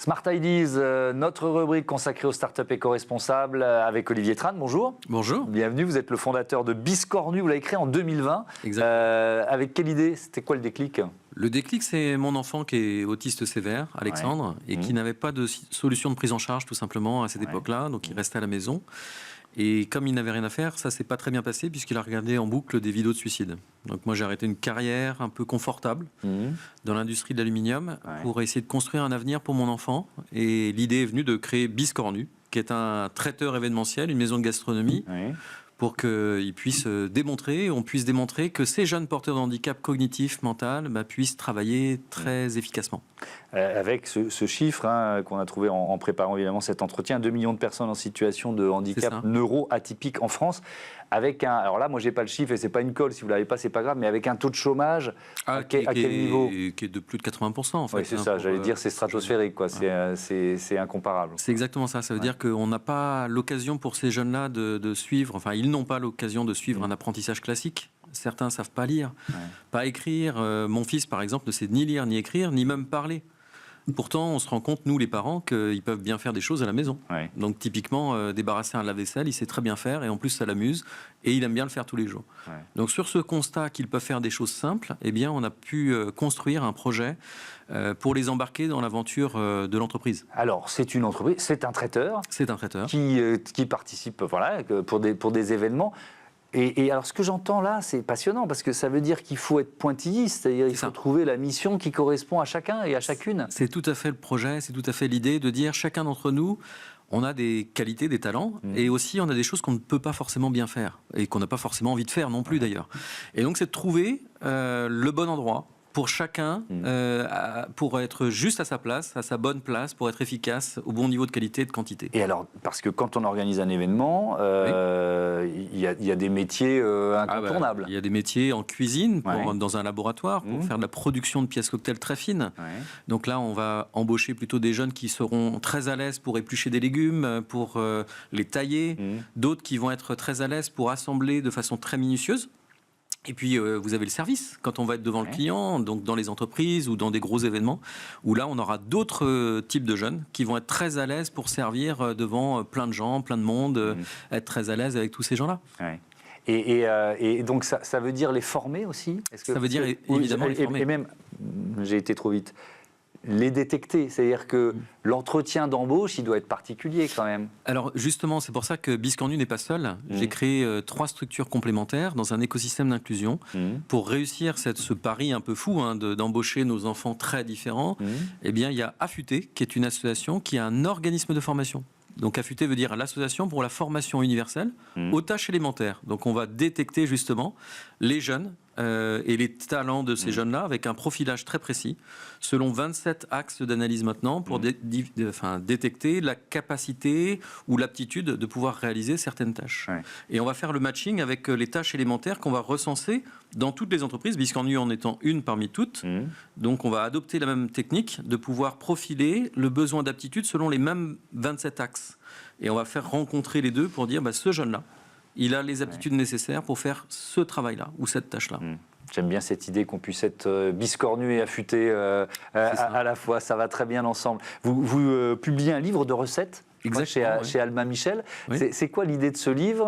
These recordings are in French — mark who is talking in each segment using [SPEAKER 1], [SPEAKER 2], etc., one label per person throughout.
[SPEAKER 1] Smart Ideas, notre rubrique consacrée aux startups éco-responsables avec Olivier Tran. Bonjour.
[SPEAKER 2] Bonjour.
[SPEAKER 1] Bienvenue, vous êtes le fondateur de Biscornu, vous l'avez créé en 2020.
[SPEAKER 2] Exactement.
[SPEAKER 1] Avec quelle idée? C'était quoi le déclic?
[SPEAKER 2] Le déclic, c'est mon enfant qui est autiste sévère, Alexandre, et qui n'avait pas de solution de prise en charge tout simplement à cette époque-là, donc il restait à la maison. Et comme il n'avait rien à faire, ça s'est pas très bien passé puisqu'il a regardé en boucle des vidéos de suicide. Donc moi j'ai arrêté une carrière un peu confortable dans l'industrie de l'aluminium pour essayer de construire un avenir pour mon enfant. Et l'idée est venue de créer Biscornu, qui est un traiteur événementiel, une maison de gastronomie, pour qu'il puisse démontrer, on puisse démontrer que ces jeunes porteurs de handicap cognitif, mental, puissent travailler très efficacement.
[SPEAKER 1] Avec ce chiffre qu'on a trouvé en préparant évidemment cet entretien, 2 millions de personnes en situation de handicap neuro-atypique en France, avec un, alors là moi j'ai pas le chiffre et c'est pas une colle, si vous l'avez pas c'est pas grave, mais avec un taux de chômage à quel niveau?
[SPEAKER 2] Qui est de plus de 80% en fait.
[SPEAKER 1] Oui c'est ça, j'allais dire c'est stratosphérique quoi, c'est incomparable.
[SPEAKER 2] C'est exactement ça, ça veut dire qu'on n'a pas l'occasion pour ces jeunes-là de suivre, enfin ils n'ont pas l'occasion de suivre un apprentissage classique. Certains ne savent pas lire, pas écrire. Mon fils, par exemple, ne sait ni lire, ni écrire, ni même parler. Pourtant, on se rend compte, nous les parents, qu'ils peuvent bien faire des choses à la maison. Donc typiquement, débarrasser un lave-vaisselle, il sait très bien faire, et en plus ça l'amuse, et il aime bien le faire tous les jours. Donc sur ce constat qu'ils peuvent faire des choses simples, eh bien, on a pu construire un projet pour les embarquer dans l'aventure de l'entreprise.
[SPEAKER 1] Alors, c'est une entreprise, c'est un traiteur.
[SPEAKER 2] C'est un traiteur.
[SPEAKER 1] Qui participe pour des événements. Et alors, ce que j'entends là, c'est passionnant, parce que ça veut dire qu'il faut être pointilliste, c'est-à-dire qu'il faut trouver la mission qui correspond à chacun et à chacune.
[SPEAKER 2] C'est tout à fait le projet, c'est tout à fait l'idée de dire chacun d'entre nous, on a des qualités, des talents, et aussi on a des choses qu'on ne peut pas forcément bien faire, et qu'on n'a pas forcément envie de faire non plus d'ailleurs. Et donc c'est de trouver le bon endroit pour chacun, pour être juste à sa place, à sa bonne place, pour être efficace, au bon niveau de qualité et de quantité.
[SPEAKER 1] Et alors, parce que quand on organise un événement, il y a des métiers incontournables.
[SPEAKER 2] Il y a des métiers en cuisine, dans un laboratoire, pour faire de la production de pièces cocktail très fines. Donc là, on va embaucher plutôt des jeunes qui seront très à l'aise pour éplucher des légumes, pour les tailler. D'autres qui vont être très à l'aise pour assembler de façon très minutieuse. Et puis, vous avez le service, quand on va être devant le client, donc dans les entreprises ou dans des gros événements, où là, on aura d'autres types de jeunes qui vont être très à l'aise pour servir devant plein de gens, plein de monde, être très à l'aise avec tous ces gens-là.
[SPEAKER 1] Et donc, ça veut dire les former aussi?
[SPEAKER 2] Ça veut dire évidemment les former.
[SPEAKER 1] Et même, j'ai été trop vite, les détecter, c'est-à-dire que l'entretien d'embauche, il doit être particulier quand même.
[SPEAKER 2] Alors justement, c'est pour ça que Biscornu n'est pas seul. J'ai créé 3 structures complémentaires dans un écosystème d'inclusion pour réussir ce pari un peu fou d'embaucher nos enfants très différents. Eh bien, il y a Affûté, qui est une association, qui est un organisme de formation. Donc Affûté veut dire l'association pour la formation universelle aux tâches élémentaires. Donc on va détecter justement les jeunes et les talents de ces jeunes-là avec un profilage très précis, selon 27 axes d'analyse maintenant, pour détecter la capacité ou l'aptitude de pouvoir réaliser certaines tâches. Et on va faire le matching avec les tâches élémentaires qu'on va recenser dans toutes les entreprises, Biscornu en étant une parmi toutes. Donc on va adopter la même technique de pouvoir profiler le besoin d'aptitude selon les mêmes 27 axes. Et on va faire rencontrer les deux pour dire ce jeune-là, il a les aptitudes nécessaires pour faire ce travail-là ou cette tâche-là.
[SPEAKER 1] J'aime bien cette idée qu'on puisse être biscornu et affûté à la fois. Ça va très bien ensemble. Vous publiez un livre de recettes chez Albin Michel. C'est quoi l'idée de ce livre?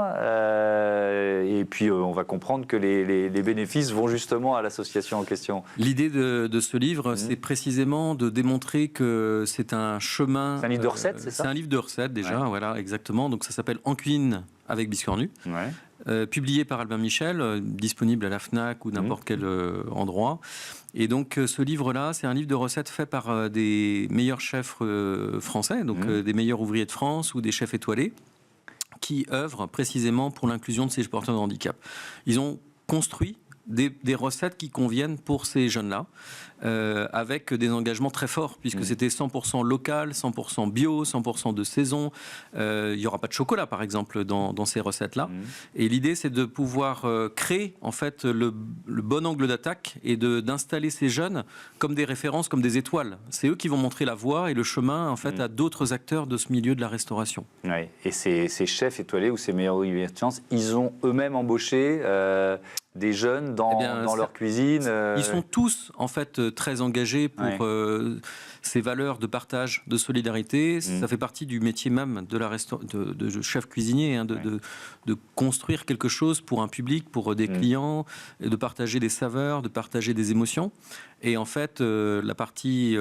[SPEAKER 1] Et puis on va comprendre que les bénéfices vont justement à l'association en question.
[SPEAKER 2] L'idée de ce livre, c'est précisément de démontrer que c'est un chemin...
[SPEAKER 1] C'est un livre de recettes, c'est ça?
[SPEAKER 2] C'est un livre de recettes déjà, voilà, exactement. Donc ça s'appelle En cuisine avec Biscornu. Publié par Albin Michel, disponible à la FNAC ou n'importe quel endroit. Et donc ce livre-là, c'est un livre de recettes fait par des meilleurs chefs français, donc des meilleurs ouvriers de France ou des chefs étoilés, qui œuvrent précisément pour l'inclusion de ces porteurs de handicap. Ils ont construit des recettes qui conviennent pour ces jeunes-là, avec des engagements très forts, puisque c'était 100% local, 100% bio, 100% de saison. Il n'y aura pas de chocolat, par exemple, dans ces recettes-là. Et l'idée, c'est de pouvoir créer, en fait, le bon angle d'attaque et d'installer ces jeunes comme des références, comme des étoiles. C'est eux qui vont montrer la voie et le chemin, en fait, à d'autres acteurs de ce milieu de la restauration.
[SPEAKER 1] Et ces chefs étoilés ou ces meilleurs ouvriers de sciences, ils ont eux-mêmes embauché des jeunes dans leur cuisine.
[SPEAKER 2] Ils sont tous en fait très engagés pour ces valeurs de partage, de solidarité. Ça fait partie du métier même de chef cuisinier, hein, de construire quelque chose pour un public, pour des clients, et de partager des saveurs, de partager des émotions. Et en fait, la partie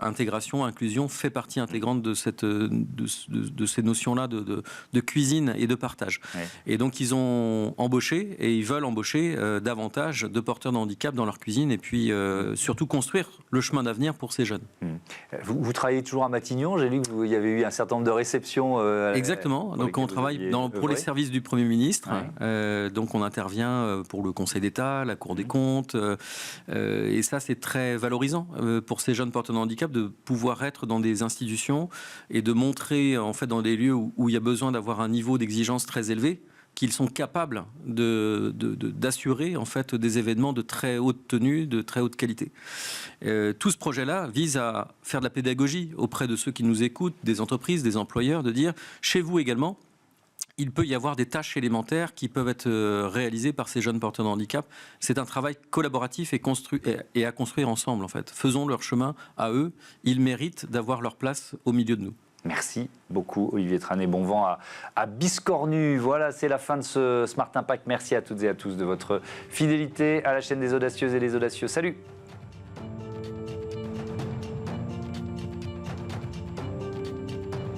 [SPEAKER 2] intégration, inclusion fait partie intégrante de ces notions-là de cuisine et de partage. Et donc, ils ont embauché et ils veulent embaucher davantage de porteurs de handicap dans leur cuisine et puis surtout construire le chemin d'avenir pour ces jeunes.
[SPEAKER 1] Vous travaillez toujours à Matignon. J'ai lu qu'il y avait eu un certain nombre de réceptions.
[SPEAKER 2] Exactement. Donc, on travaille pour les services du Premier ministre. Donc, on intervient pour le Conseil d'État, la Cour des comptes. Et ça, c'est très valorisant pour ces jeunes porteurs de handicap de pouvoir être dans des institutions et de montrer en fait dans des lieux où il y a besoin d'avoir un niveau d'exigence très élevé, qu'ils sont capables d'assurer en fait des événements de très haute tenue, de très haute qualité. Tout ce projet-là vise à faire de la pédagogie auprès de ceux qui nous écoutent, des entreprises, des employeurs, de dire chez vous également, il peut y avoir des tâches élémentaires qui peuvent être réalisées par ces jeunes porteurs de handicap. C'est un travail collaboratif et à construire ensemble, en fait. Faisons leur chemin à eux. Ils méritent d'avoir leur place au milieu de nous.
[SPEAKER 1] Merci beaucoup, Olivier Tranet. Bon vent à Biscornu. Voilà, c'est la fin de ce Smart Impact. Merci à toutes et à tous de votre fidélité à la chaîne des audacieuses et des audacieux. Salut!